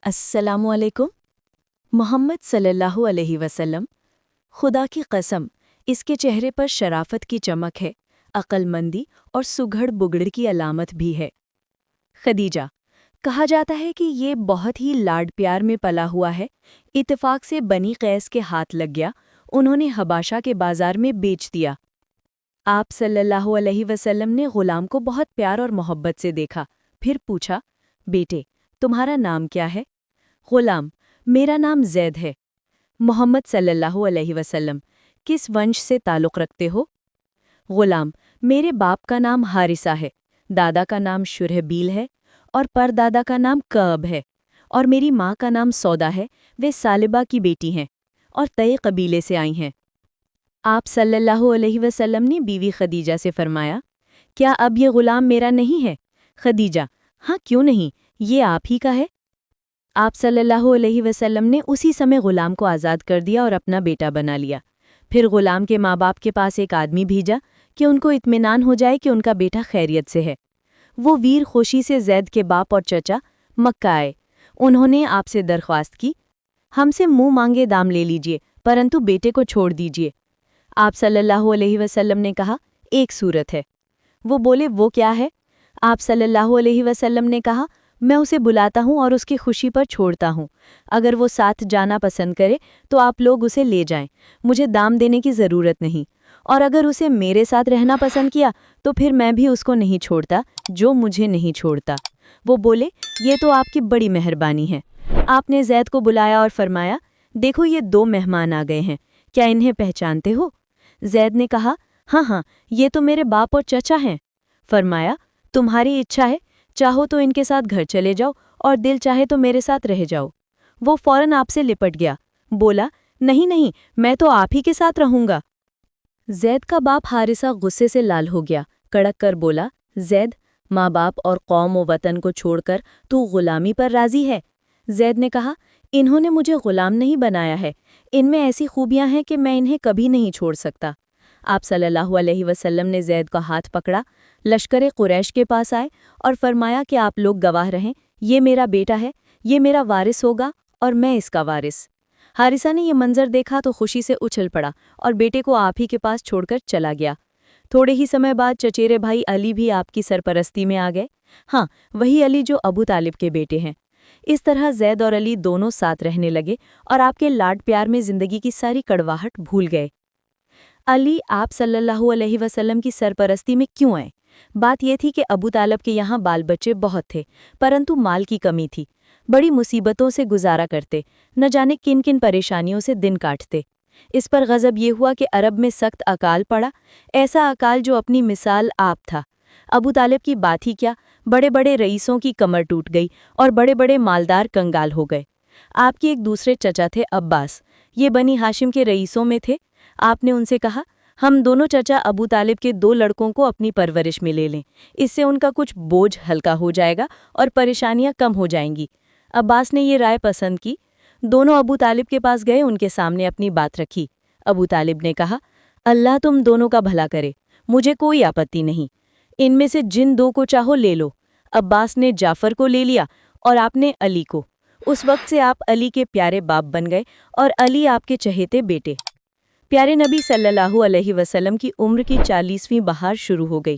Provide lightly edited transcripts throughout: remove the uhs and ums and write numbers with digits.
السلام علیکم۔ محمد صلی اللہ علیہ وسلم، خدا کی قسم اس کے چہرے پر شرافت کی چمک ہے، عقل مندی اور سگھڑ بگڑ کی علامت بھی ہے۔ خدیجہ، کہا جاتا ہے کہ یہ بہت ہی لاڈ پیار میں پلا ہوا ہے، اتفاق سے بنی قیس کے ہاتھ لگ گیا، انہوں نے حباشہ کے بازار میں بیچ دیا۔ آپ صلی اللہ علیہ وسلم نے غلام کو بہت پیار اور محبت سے دیکھا، پھر پوچھا، بیٹے تمہارا نام کیا ہے؟ غلام، میرا نام زید ہے۔ محمد صلی اللہ علیہ وسلم، کس ونش سے تعلق رکھتے ہو؟ غلام، میرے باپ کا نام حارثہ ہے، دادا کا نام شرحبیل ہے اور پردادا کا نام کعب ہے، اور میری ماں کا نام سودا ہے، وہ ثعلبہ کی بیٹی ہیں اور تئی قبیلے سے آئی ہیں۔ آپ صلی اللہ علیہ وسلم نے بیوی خدیجہ سے فرمایا، کیا اب یہ غلام میرا نہیں ہے؟ خدیجہ، ہاں کیوں نہیں، یہ آپ ہی کا ہے۔ آپ صلی اللہ علیہ وسلم نے اسی سمے غلام کو آزاد کر دیا اور اپنا بیٹا بنا لیا۔ پھر غلام کے ماں باپ کے پاس ایک آدمی بھیجا کہ ان کو اطمینان ہو جائے کہ ان کا بیٹا خیریت سے ہے۔ وہ ویر خوشی سے زید کے باپ اور چچا مکہ آئے۔ انہوں نے آپ سے درخواست کی، ہم سے منہ مانگے دام لے لیجئے، پرنتو بیٹے کو چھوڑ دیجئے۔ آپ صلی اللہ علیہ وسلم نے کہا، ایک صورت ہے۔ وہ بولے، وہ کیا ہے؟ آپ صلی اللہ علیہ وسلم نے کہا، میں اسے بلاتا ہوں اور اس کی خوشی پر چھوڑتا ہوں، اگر وہ ساتھ جانا پسند کرے تو آپ لوگ اسے لے جائیں، مجھے دام دینے کی ضرورت نہیں، اور اگر اسے میرے ساتھ رہنا پسند کیا تو پھر میں بھی اس کو نہیں چھوڑتا جو مجھے نہیں چھوڑتا۔ وہ بولے، یہ تو آپ کی بڑی مہربانی ہے۔ آپ نے زید کو بلایا اور فرمایا، دیکھو یہ دو مہمان آ گئے ہیں، کیا انہیں پہچانتے ہو؟ زید نے کہا، ہاں ہاں، یہ تو میرے باپ اور چچا ہیں۔ فرمایا، تمہاری اچھا ہے، چاہو تو ان کے ساتھ گھر چلے جاؤ اور دل چاہے تو میرے ساتھ رہ جاؤ۔ وہ فوراً آپ سے لپٹ گیا، بولا، نہیں نہیں، میں تو آپ ہی کے ساتھ رہوں گا۔ زید کا باپ حارثہ غصے سے لال ہو گیا، کڑک کر بولا، زید، ماں باپ اور قوم و وطن کو چھوڑ کر تو غلامی پر راضی ہے؟ زید نے کہا، انہوں نے مجھے غلام نہیں بنایا ہے، ان میں ایسی خوبیاں ہیں کہ میں انہیں کبھی نہیں چھوڑ سکتا۔ آپ صلی اللہ علیہ وسلم نے زید کا ہاتھ پکڑا، لشکر قریش کے پاس آئے اور فرمایا کہ آپ لوگ گواہ رہیں، یہ میرا بیٹا ہے، یہ میرا وارث ہوگا اور میں اس کا وارث۔ حارثہ نے یہ منظر دیکھا تو خوشی سے اچھل پڑا اور بیٹے کو آپ ہی کے پاس چھوڑ کر چلا گیا۔ تھوڑے ہی سمے بعد چچیرے بھائی علی بھی آپ کی سرپرستی میں آ گئے، ہاں وہی علی جو ابو طالب کے بیٹے ہیں۔ اس طرح زید اور علی دونوں ساتھ رہنے لگے اور آپ کے لاڈ پیار میں زندگی کی ساری کڑواہٹ بھول گئے۔ علی آپ صلی اللہ علیہ وسلم کی سرپرستی میں کیوں آئے؟ بات یہ تھی کہ ابو طالب کے یہاں بال بچے بہت تھے، پرنتو مال کی کمی تھی، بڑی مصیبتوں سے گزارا کرتے، نہ جانے کن کن پریشانیوں سے دن کاٹتے۔ اس پر غضب یہ ہوا کہ عرب میں سخت اکال پڑا، ایسا اکال جو اپنی مثال آپ تھا۔ ابو طالب کی بات ہی کیا، بڑے بڑے رئیسوں کی کمر ٹوٹ گئی اور بڑے بڑے مالدار کنگال ہو گئے۔ آپ کے ایک دوسرے چچا تھے عباس، یہ بنی ہاشم کے رئیسوں میں تھے۔ آپ نے ان سے کہا، ہم دونوں چچا ابو طالب کے دو لڑکوں کو اپنی پرورش میں لے لیں، اس سے ان کا کچھ بوجھ ہلکا ہو جائے گا اور پریشانیاں کم ہو جائیں گی۔ عباس نے یہ رائے پسند کی، دونوں ابو طالب کے پاس گئے، ان کے سامنے اپنی بات رکھی۔ ابو طالب نے کہا، اللہ تم دونوں کا بھلا کرے، مجھے کوئی آپتی نہیں، ان میں سے جن دو کو چاہو لے لو۔ عباس نے جعفر کو لے لیا اور آپ نے علی کو۔ اس وقت سے آپ علی کے پیارے باپ بن گئے اور علی آپ کے چہیتے بیٹے۔ پیارے نبی صلی اللہ علیہ وسلم کی عمر کی 40ویں بہار شروع ہو گئی۔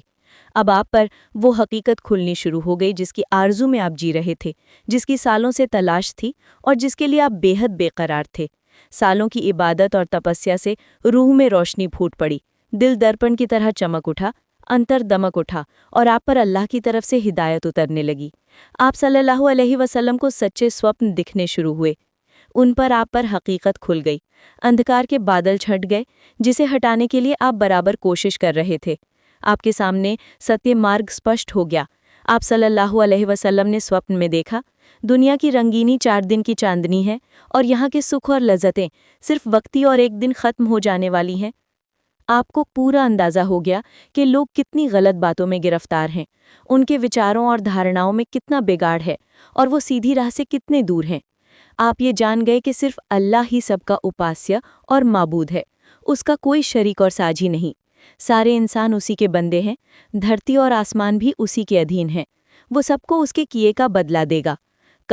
اب آپ پر وہ حقیقت کھلنی شروع ہو گئی جس کی آرزو میں آپ جی رہے تھے، جس کی سالوں سے تلاش تھی اور جس کے لیے آپ بے حد بے قرار تھے۔ سالوں کی عبادت اور تپسیا سے روح میں روشنی پھوٹ پڑی، دل درپن کی طرح چمک اٹھا، انتر دمک اٹھا اور آپ پر اللہ کی طرف سے ہدایت اترنے لگی۔ آپ صلی اللہ علیہ وسلم کو سچے سوپن دکھنے شروع ہوئے، ان پر آپ پر حقیقت کھل گئی، اندھکار کے بادل چھٹ گئے جسے ہٹانے کے لیے آپ برابر کوشش کر رہے تھے۔ آپ کے سامنے ستیہ مارگ سپشٹ ہو گیا۔ آپ صلی اللہ علیہ وسلم نے سوپن میں دیکھا، دنیا کی رنگینی 4 دن کی چاندنی ہے اور یہاں کے سکھ اور لذتیں صرف وقتی اور ایک دن ختم ہو جانے والی ہیں۔ آپ کو پورا اندازہ ہو گیا کہ لوگ کتنی غلط باتوں میں گرفتار ہیں، ان کے وچاروں اور دھارناؤں میں کتنا بگاڑ ہے اور وہ سیدھی راہ سے کتنے دور ہیں۔ آپ یہ جان گئے کہ صرف اللہ ہی سب کا اپاسیہ اور معبود ہے، اس کا کوئی شریک اور ساجھی نہیں۔ سارے انسان اسی کے بندے ہیں، دھرتی اور آسمان بھی اسی کے ادھین ہیں، وہ سب کو اس کے کیے کا بدلہ دے گا۔